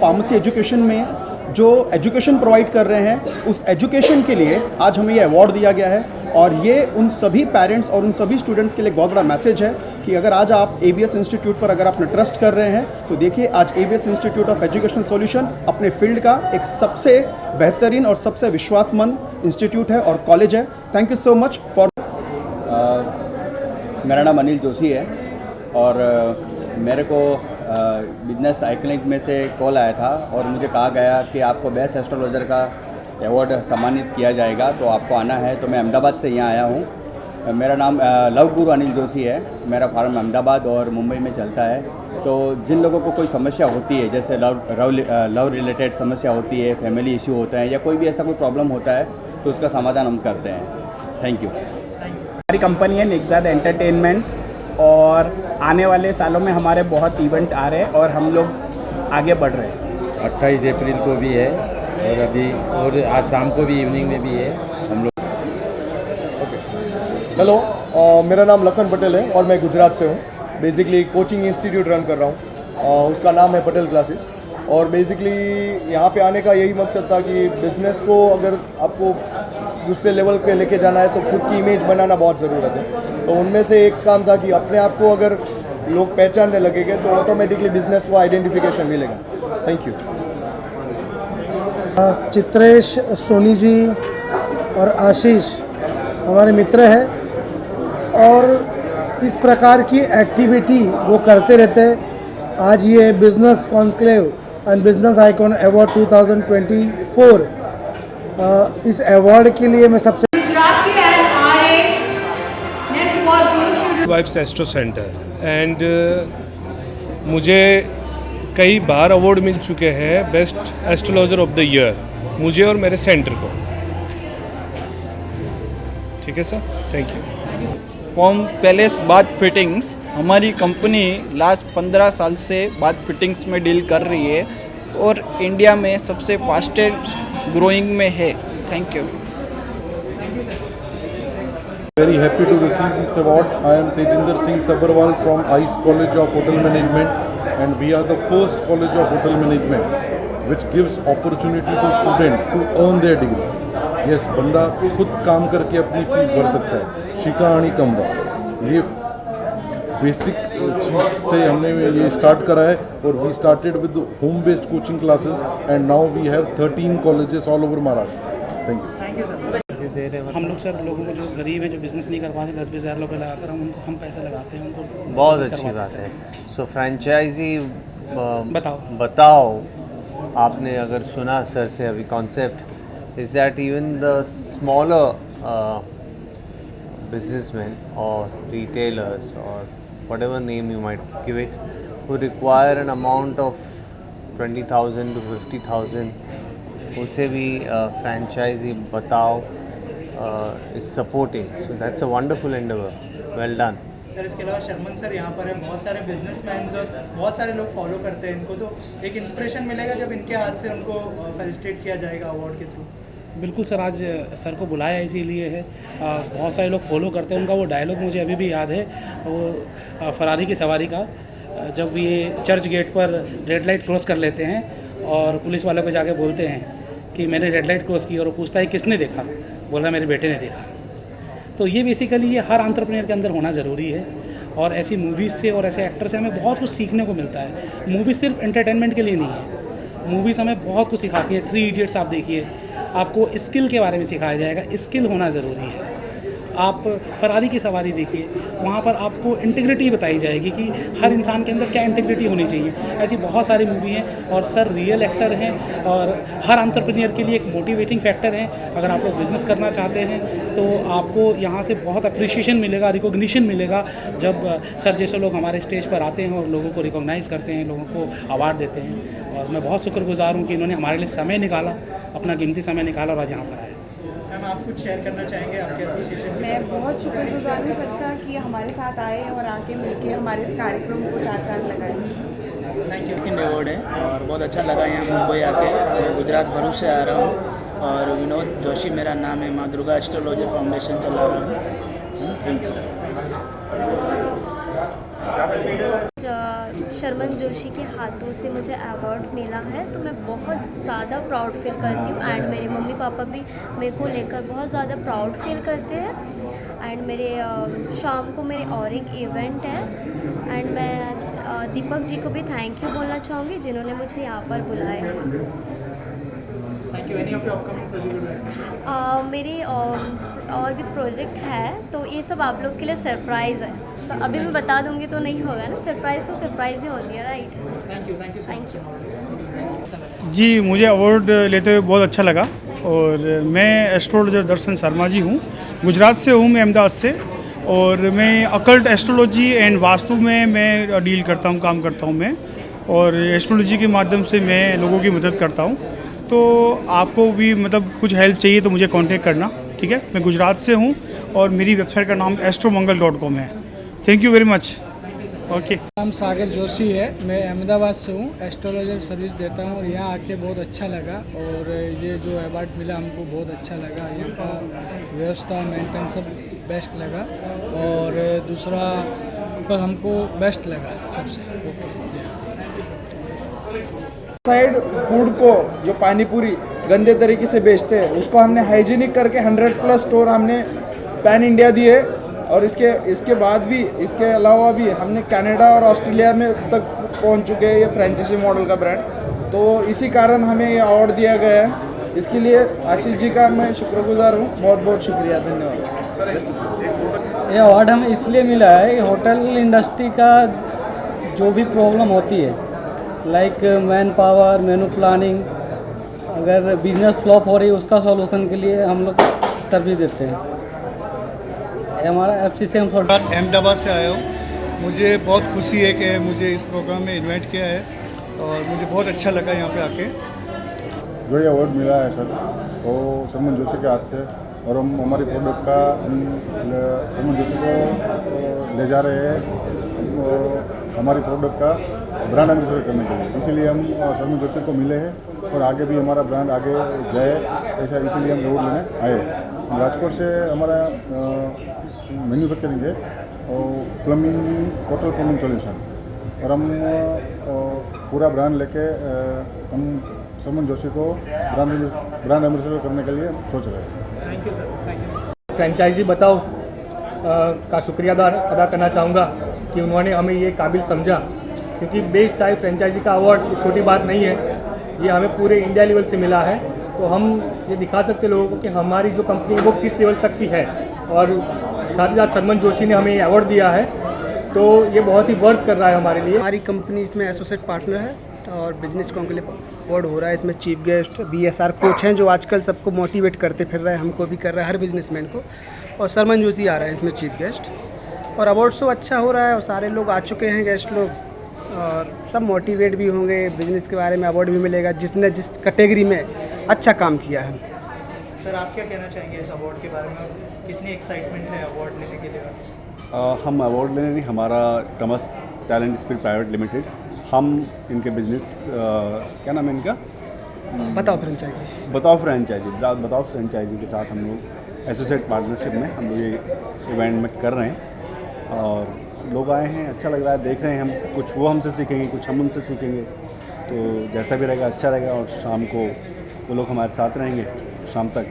Pharmacy education में जो education provide कर रहे हैं, उस एजुकेशन के लिए आज हमें ये अवार्ड दिया गया है। और ये उन सभी पेरेंट्स और उन सभी स्टूडेंट्स के लिए एक बहुत बड़ा मैसेज है कि अगर आज आप ABS इंस्टीट्यूट पर अगर आपने ट्रस्ट कर रहे हैं, तो देखिए आज ABS institute of educational solution अपने फील्ड का एक सबसे बेहतरीन और सबसे विश्वासमंद इंस्टीट्यूट है और कॉलेज है। Thank you so much for. मेरा नाम अनिल जोशी है और मेरे को बिजनेस आइकलिंक में से कॉल आया था और मुझे कहा गया कि आपको बेस्ट एस्ट्रोलॉजर का अवार्ड सम्मानित किया जाएगा, तो आपको आना है। तो मैं अहमदाबाद से यहाँ आया हूँ। मेरा नाम लव गुरु अनिल जोशी है। मेरा फार्म अहमदाबाद और मुंबई में चलता है। तो जिन लोगों को कोई समस्या होती है, जैसे लव रिलेटेड समस्या होती है, फैमिली इशू होता है या कोई भी ऐसा कोई प्रॉब्लम होता है, तो उसका समाधान हम करते हैं। Thank you. हमारी कंपनी है निगजाद एंटरटेनमेंट और आने वाले सालों में हमारे बहुत इवेंट आ रहे हैं और हम लोग आगे बढ़ रहे हैं। 28 अप्रैल को भी है और अभी और आज शाम को भी इवनिंग में भी है हम लोग। हेलो, मेरा नाम लखन पटेल है और मैं गुजरात से हूँ। बेसिकली कोचिंग इंस्टीट्यूट रन कर रहा हूँ, उसका नाम है पटेल क्लासेस। और बेसिकली यहाँ पे आने का यही मकसद था कि बिज़नेस को अगर आपको दूसरे लेवल पे लेके जाना है तो खुद की इमेज बनाना बहुत ज़रूरत है। तो उनमें से एक काम था कि अपने आप को अगर लोग पहचानने लगेंगे तो ऑटोमेटिकली बिजनेस को आइडेंटिफिकेशन मिलेगा। Thank you. चित्रेश, सोनी जी और आशीष हमारे मित्र हैं और इस प्रकार की एक्टिविटी वो करते रहते हैं। आज ये business conclave and business icon award 2024, इस अवार्ड के लिए मैं सबसे वाइब्स एस्ट्रो सेंटर एंड मुझे कई बार अवार्ड मिल चुके हैं best astrologer of the year, मुझे और मेरे सेंटर को। ठीक है sir, thank you. Form palace bath fittings, हमारी कंपनी लास्ट 15 साल से बाथ फिटिंग्स में डील कर रही है और इंडिया में सबसे फास्टेस्ट ग्रोइंग में है। Thank you. Very happy to receive this award. I am Tejinder Singh Sabharwal from ICE College of Hotel Management, and we are the first college of hotel management which gives opportunity to students to earn their degree. Yes, बंदा खुद काम करके अपनी fees भर सकता है। शिका आणि कमवा, ये बेसिक चीज़ से हमने ये स्टार्ट करा है और we started with home based coaching classes and now we have 13 colleges all over Maharashtra. Thank you. हम लोग सर लोगों को जो गरीब है, जो बिज़नेस नहीं कर पा रहे, 10-20 हज़ार रुपये लगाकर हम पैसा लगाते हैं उनको। बहुत अच्छी बात है। सो फ्रेंचाइजी बताओ आपने अगर सुना सर से अभी concept is that even the smaller businessmen or retailers or whatever name you might give it, who require an amount of 20,000 to 50,000, उसे भी franchisee बताओ is supporting. So that's a wonderful endeavor. Well done. Sir इसके अलावा Sharman sir यहाँ पर है, बहुत सारे बिजनेसमैन और बहुत सारे लोग फॉलो करते हैं इनको, तो एक इंस्पिरेशन मिलेगा जब इनके हाथ से उनको फेलिसिटेट किया जाएगा अवार्ड के थ्रू। बिल्कुल सर, आज सर को बुलाया इसीलिए है। बहुत सारे लोग फॉलो करते हैं, उनका वो डायलॉग मुझे अभी भी याद है, वो फरारी की सवारी का, जब ये चर्च गेट पर रेड लाइट क्रॉस कर लेते हैं और पुलिस वालों को जाके बोलते हैं कि मैंने रेड लाइट क्रॉस की, और वो पूछता है किसने देखा, बोला मेरे बेटे ने देखा। तो ये बेसिकली ये हर एंटरप्रेन्योर के अंदर होना ज़रूरी है और ऐसी मूवीज़ से और ऐसे एक्टर से हमें बहुत कुछ सीखने को मिलता है। मूवी सिर्फ एंटरटेनमेंट के लिए नहीं है, मूवीज़ हमें बहुत कुछ सिखाती है। 3 इडियट्स आप देखिए, आपको स्किल के बारे में सिखाया जाएगा, स्किल होना ज़रूरी है। आप फरारी की सवारी देखिए, वहाँ पर आपको इंटीग्रिटी बताई जाएगी कि हर इंसान के अंदर क्या इंटीग्रिटी होनी चाहिए। ऐसी बहुत सारी मूवी हैं और सर रियल एक्टर हैं और हर एंटरप्रेन्योर के लिए एक मोटिवेटिंग फैक्टर हैं। अगर आप लोग बिज़नेस करना चाहते हैं तो आपको यहाँ से बहुत अप्रिशिएशन मिलेगा, रिकॉग्निशन मिलेगा जब सर जैसे लोग हमारे स्टेज पर आते हैं और लोगों को रिकॉग्नाइज़ करते हैं, लोगों को अवार्ड देते हैं। और मैं बहुत शुक्रगुजार हूँ कि इन्होंने हमारे लिए समय निकाला, अपना कीमती समय निकाला और आज यहाँ पर आए। मैम आप कुछ शेयर करना चाहेंगे आपके एसोसिएशन? मैं बहुत शुक्रगुजार हूँ सबका कि हमारे साथ आए और आके मिलके हमारे इस कार्यक्रम को 4 चांद लगाए। Thank you. अवार्ड है और बहुत अच्छा लगा यहाँ मुंबई आके। मैं गुजरात भरूच से आ रहा हूँ और विनोद जोशी मेरा नाम है, माँ दुर्गा एस्ट्रोलॉजर फाउंडेशन चला रहा हूँ। Thank you. शर्मन जोशी के हाथों से मुझे अवार्ड मिला है तो मैं बहुत ज़्यादा प्राउड फील करती हूँ एंड मेरे मम्मी पापा भी मेरे को लेकर बहुत ज़्यादा प्राउड फील करते हैं। एंड मेरे शाम को मेरे और एक इवेंट है एंड मैं दीपक जी को भी थैंक यू बोलना चाहूँगी जिन्होंने मुझे यहाँ पर बुलाया है। मेरी और भी प्रोजेक्ट है तो ये सब आप लोग के लिए सरप्राइज़ है, तो अभी मैं बता दूंगी तो नहीं होगा ना, सरप्राइज़ तो सरप्राइज़ ही होती है, राइट। Thank you. जी, मुझे अवार्ड लेते हुए बहुत अच्छा लगा और मैं एस्ट्रोलॉजर दर्शन शर्मा जी हूँ, गुजरात से हूँ मैं, अहमदाबाद से। और मैं अकल्ट एस्ट्रोलॉजी एंड वास्तु में मैं डील करता हूँ, काम करता हूँ मैं, और एस्ट्रोलॉजी के माध्यम से मैं लोगों की मदद करता हूँ। तो आपको भी मतलब कुछ हेल्प चाहिए तो मुझे कांटेक्ट करना, ठीक है। मैं गुजरात से हूँ और मेरी वेबसाइट का नाम astromangal.com है। Thank you very much. Okay. नाम सागर जोशी है, मैं अहमदाबाद से हूँ, एस्ट्रोलॉजर सर्विस देता हूँ और यहाँ आके बहुत अच्छा लगा और ये जो अवार्ड मिला हमको बहुत अच्छा लगा। यहाँ का व्यवस्था मेंटेन सब बेस्ट लगा और दूसरा बस हमको बेस्ट लगा सबसे। साइड फूड को जो पानी पूरी गंदे तरीके से बेचते हैं उसको हमने हाइजीनिक करके 100+ स्टोर हमने पैन इंडिया दिए और इसके बाद भी, इसके अलावा भी हमने कनाडा और ऑस्ट्रेलिया में तक पहुंच चुके हैं ये फ्रेंचाइजी मॉडल का ब्रांड। तो इसी कारण हमें ये अवार्ड दिया गया है, इसके लिए आशीष जी का मैं शुक्रगुजार हूँ। बहुत बहुत शुक्रिया, धन्यवाद। ये अवार्ड हमें इसलिए मिला है, होटल इंडस्ट्री का जो भी प्रॉब्लम होती है लाइक मैन पावर, मेनू प्लानिंग, अगर बिजनेस फ्लॉप हो रही है उसका सॉल्यूशन के लिए हम लोग सर्विस देते हैं। ये हमारा FCCM अहमदाबाद से आया हूँ, मुझे बहुत खुशी है कि मुझे इस प्रोग्राम में इन्वाइट किया है और मुझे बहुत अच्छा लगा यहाँ पे आके। जो ये अवार्ड मिला है सर वो शर्मन जोशी के हाथ से, और हम हमारी प्रोडक्ट का शर्मन जोशी को ले जा रहे हैं हमारी प्रोडक्ट का ब्रांड एम्बेसडर करने के लिए, इसीलिए हम शर्मन जोशी को मिले हैं और आगे भी हमारा ब्रांड आगे जाए ऐसा, इसीलिए हम अवार्ड लेने आए हैं। राजकोट से हमारा मैन्युफैक्चरिंग है और प्लम्बिंग, टोटल प्लम्बिंग सॉल्यूशन, और हम पूरा ब्रांड लेके हम शर्मन जोशी को ब्रांड एम्बेसडर करने के लिए सोच रहे हैं। Thank you sir. फ्रेंचाइजी बताओ का शुक्रिया अदा करना चाहूँगा कि उन्होंने हमें ये काबिल समझा, क्योंकि बेस्ट चाहे फ्रेंचाइजी का अवार्ड छोटी बात नहीं है, ये हमें पूरे इंडिया लेवल से मिला है। तो हम ये दिखा सकते लोगों को कि हमारी जो कंपनी है वो किस लेवल तक की है, और साथ ही साथ शर्मन जोशी ने हमें ये अवार्ड दिया है तो ये बहुत ही वर्थ कर रहा है हमारे लिए। हमारी कंपनी इसमें एसोसिएट पार्टनर है और बिजनेस कॉन्क्लेव अवार्ड हो रहा है। इसमें चीफ गेस्ट BSR कोच हैं जो आजकल सबको मोटिवेट करते फिर रहे हैं, हमको भी कर रहा है, हर बिजनेसमैन को, और शर्मन जोशी आ रहा है इसमें चीफ गेस्ट। और अवार्ड शो अच्छा हो रहा है और सारे लोग आ चुके हैं गेस्ट लोग, और सब मोटिवेट भी होंगे, बिजनेस के बारे में अवार्ड भी मिलेगा जिसने जिस कैटेगरी में अच्छा काम किया है। सर आप क्या कहना चाहेंगे इस अवार्ड के बारे में, कितनी एक्साइटमेंट है अवार्ड लेने के लिए? हम अवार्ड लेने नहीं, हमारा Thomas talent spirit private limited, हम इनके बिजनेस क्या नाम है इनका, बताओ फ्रेंचाइजी के साथ हम लोग एसोसिएट पार्टनरशिप में हम लोग ये इवेंट में कर रहे हैं और लोग आए हैं, अच्छा लग रहा है, देख रहे हैं हम, कुछ वो हमसे सीखेंगे, कुछ हम उनसे सीखेंगे, तो जैसा भी रहेगा अच्छा रहेगा। और शाम को वो लोग हमारे साथ रहेंगे शाम तक,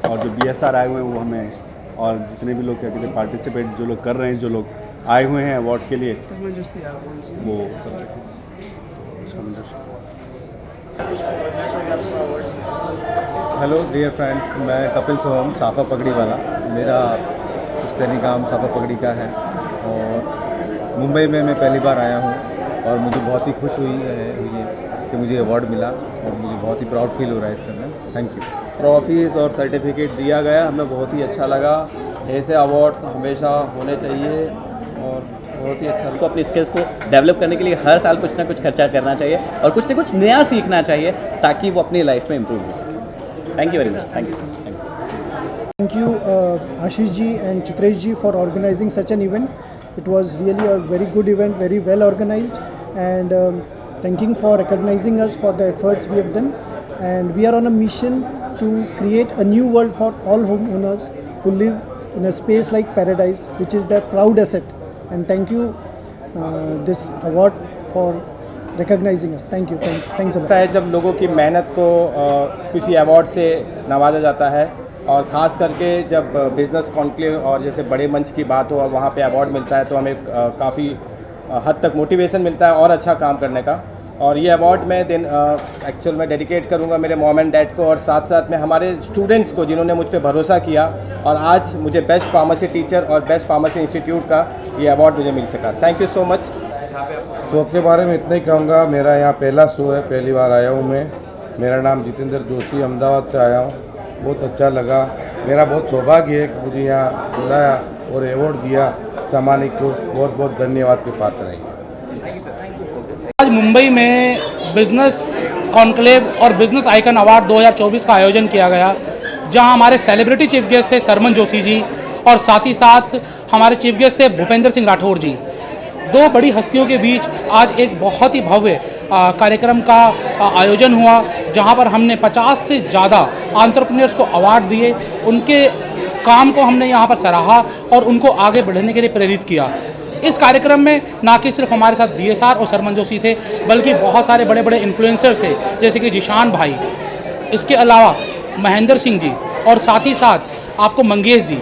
और जो BSR आए हुए हैं वो हमें, और जितने भी लोग क्या कहते हैं पार्टिसिपेट जो लोग कर रहे हैं, जो लोग आए हुए हैं अवार्ड के लिए, वो सब हेलो डियर फ्रेंड्स, मैं कपिल सोहम, साफा पगड़ी वाला। मेरा पुश्तैनी काम साफा पगड़ी का है और मुंबई में मैं पहली बार आया हूँ और मुझे बहुत ही खुश हुई है कि मुझे अवार्ड मिला और मुझे बहुत ही प्राउड फील हो रहा है इस समय। Thank you. ट्रॉफीज़ और सर्टिफिकेट दिया गया, हमें बहुत ही अच्छा लगा। ऐसे अवार्ड्स हमेशा होने चाहिए और बहुत ही अच्छा। उनको अपनी स्किल्स को डेवलप करने के लिए हर साल कुछ ना कुछ खर्चा करना चाहिए और कुछ ना कुछ नया सीखना चाहिए ताकि वो अपनी लाइफ में इम्प्रूव हो सके। Thank you very much. Thank you. Thank you Ashish ji and Chitresh ji for organizing such an event. It was really a very good event, very well organized, and thanking for recognizing us for the efforts we have done. And we are on a mission to create a new world for all homeowners who live in a space like paradise, which is their proud asset. And thank you this award for recognising us. Thank you, thanks a lot. है जब लोगों की मेहनत को किसी award से नवाजा जाता है, और ख़ास करके जब बिज़नेस कॉन्क्लेव और जैसे बड़े मंच की बात हो और वहाँ पे अवार्ड मिलता है तो हमें काफ़ी हद तक मोटिवेशन मिलता है और अच्छा काम करने का। और ये अवार्ड मैं एक्चुअल में डेडिकेट करूँगा मेरे मॉम एंड डैड को, और साथ साथ में हमारे स्टूडेंट्स को जिन्होंने मुझ पर भरोसा किया और आज मुझे बेस्ट फार्मेसी टीचर और बेस्ट फार्मेसी इंस्टीट्यूट का ये अवार्ड मुझे मिल सका। Thank you so much. Show के बारे में इतना ही कहूँगा, मेरा यहाँ पहला शो है, पहली बार आया हूँ मैं। मेरा नाम जितेंद्र जोशी, अहमदाबाद से आया हूँ। बहुत अच्छा लगा। मेरा बहुत सौभाग्य है कि मुझे यहाँ बुलाया और अवार्ड दिया। सम्मानित को बहुत बहुत धन्यवाद के पात्र हैं। आज मुंबई में बिजनेस कॉन्क्लेव और बिजनेस आइकन अवार्ड 2024 का आयोजन किया गया, जहां हमारे सेलिब्रिटी चीफ गेस्ट थे सरमन जोशी जी, और साथ ही साथ हमारे चीफ गेस्ट थे भूपेंद्र सिंह राठौर जी। दो बड़ी हस्तियों के बीच आज एक बहुत ही भव्य कार्यक्रम का आयोजन हुआ, जहां पर हमने 50 से ज़्यादा एंटरप्रेन्योर्स को अवार्ड दिए। उनके काम को हमने यहां पर सराहा और उनको आगे बढ़ने के लिए प्रेरित किया। इस कार्यक्रम में ना कि सिर्फ हमारे साथ BSR और सरमन जोशी थे, बल्कि बहुत सारे बड़े बड़े इन्फ्लुएंसर्स थे, जैसे कि जिशान भाई, इसके अलावा महेंद्र सिंह जी, और साथ ही साथ आपको मंगेश जी।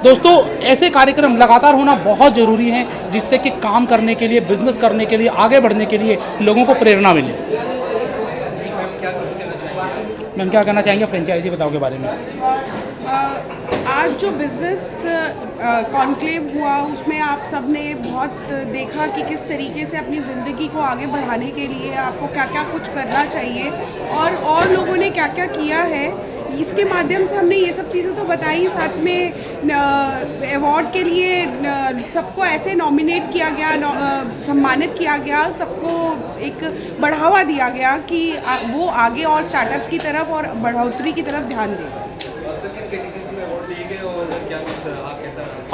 दोस्तों, ऐसे कार्यक्रम लगातार होना बहुत ज़रूरी है, जिससे कि काम करने के लिए, बिजनेस करने के लिए, आगे बढ़ने के लिए लोगों को प्रेरणा मिले। मैम क्या कहना चाहेंगे फ्रेंचाइजी बताओ के बारे में? आज जो बिज़नेस कॉन्क्लेव हुआ उसमें आप सब ने बहुत देखा कि किस तरीके से अपनी ज़िंदगी को आगे बढ़ाने के लिए आपको क्या क्या कुछ करना चाहिए, और लोगों ने क्या क्या किया है। इसके माध्यम से हमने ये सब चीज़ें तो बताई, साथ में अवार्ड के लिए सबको ऐसे नॉमिनेट किया गया, सम्मानित किया गया, सबको एक बढ़ावा दिया गया कि वो आगे और स्टार्टअप्स की तरफ और बढ़ोतरी की तरफ ध्यान दें।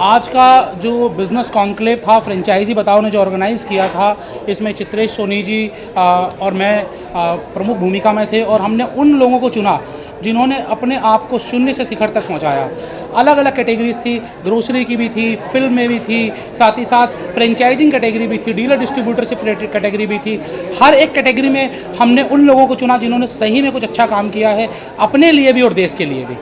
आज का जो बिज़नेस कॉन्क्लेव था फ्रेंचाइजी बताओ ने जो ऑर्गेनाइज़ किया था, इसमें चित्रेश सोनी जी और मैं प्रमुख भूमिका में थे, और हमने उन लोगों को चुना जिन्होंने अपने आप को शून्य से शिखर तक पहुंचाया। अलग अलग कैटेगरीज थी, ग्रोसरी की भी थी, फिल्म में भी थी, साथ ही साथ फ्रेंचाइजिंग कैटेगरी भी थी, डीलर डिस्ट्रीब्यूटरशिप कैटेगरी भी थी। हर एक कैटेगरी में हमने उन लोगों को चुना जिन्होंने सही में कुछ अच्छा काम किया है, अपने लिए भी और देश के लिए भी।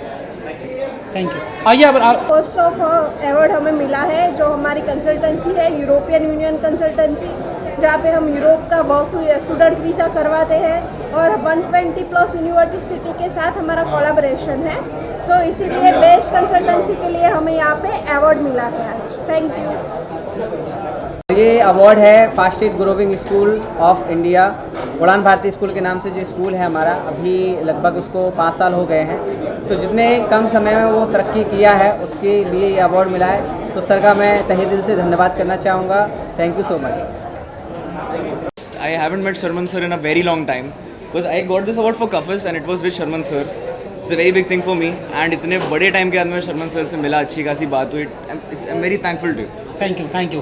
Thank you. आइए अब फर्स्ट ऑफ अवार्ड हमें मिला है, जो हमारी कंसल्टेंसी है यूरोपियन यूनियन कंसल्टेंसी, जहाँ पे हम यूरोप का वर्क स्टूडेंट वीज़ा करवाते हैं, और 120+ यूनिवर्सिटी के साथ हमारा कोलैबोरेशन है। सो इसीलिए बेस्ट कंसल्टेंसी के लिए हमें यहाँ पे अवार्ड मिला है आज। Thank you. ये अवार्ड है fastest growing school of India, उड़ान भारती स्कूल के नाम से जो स्कूल है हमारा, अभी लगभग उसको 5 साल हो गए हैं। तो जितने कम समय में वो तरक्की किया है उसके लिए ये अवार्ड मिला है। तो सर का मैं तहे दिल से धन्यवाद करना चाहूँगा। Thank you so much. I haven't met Sharman sir in a very long time because I got this award for Kafis and it was with Sharman sir. It's a very big thing for me and इतने बड़े time के बाद मैं Sharman sir से मिला, अच्छी खासी बात हुई। I'm very thankful to you. Thank you.